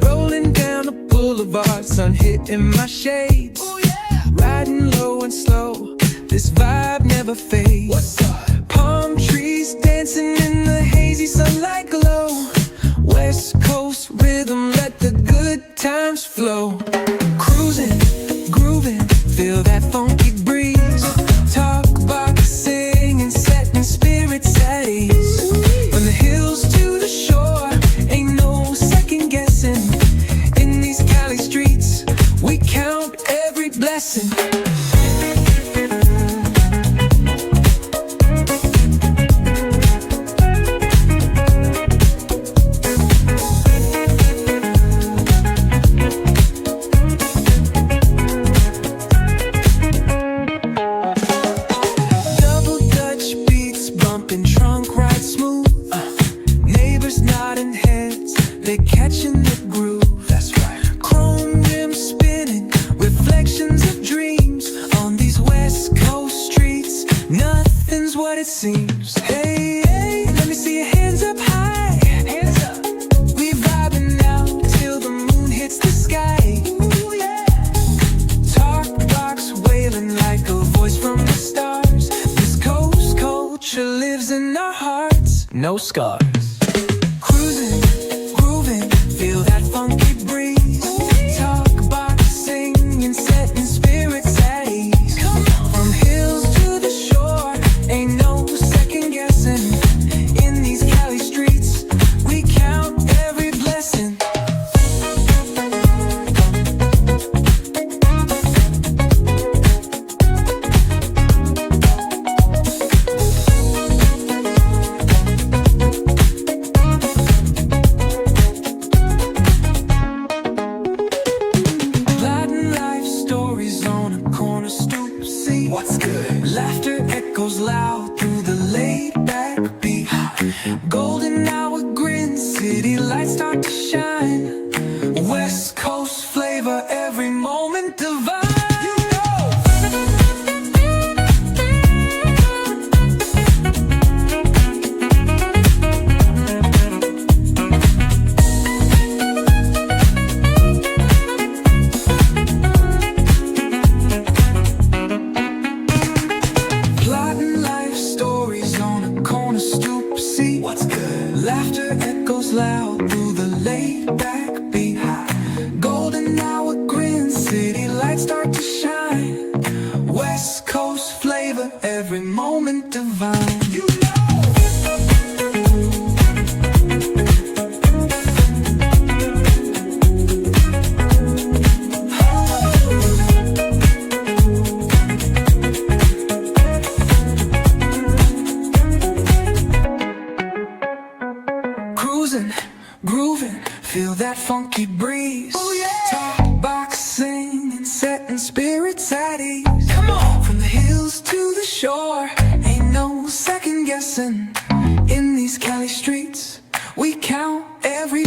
Rolling down the boulevard, sun hitting my shades. Riding low and slow, this vibe never fades. Palm trees dancing in the hazy sunlight glow. West Coast rhythm, let the good times flow. Cruising, grooving, feel that funky breeze. Talk about singing, setting spirits at ease. From the hills to the shore, ain't no second guessing. In these Cali streets, we count every blessing. They're catching the groove, that's right. Chrome rims spinning, reflections of dreams. On these West Coast streets, nothing's what it seems. Hey, hey, let me see your hands up high. Hands up. We vibing now till the moon hits the sky. Ooh, yeah. Talk box wailing like a voice from the stars. This coast culture lives in our hearts, no scars. Cruising, feel that funky breeze. Talk about singing, setting spirits at ease. From hills to the shore, ain't no second guessing. In these Cali streets, we count every blessing. What's good? Laughter echoes loud through the laid-back beat. Golden hour grin, city lights start to shine. West Coast flavor, every moment divine. What's good? Laughter echoes loud through the laid-back beat. Golden hour grin, city lights start to shine. West Coast flavor, every moment divine. You grooving, feel that funky breeze. Oh yeah! Talk box singing, setting spirits at ease. Come on! From the hills to the shore, ain't no second guessing. In these Cali streets, we count every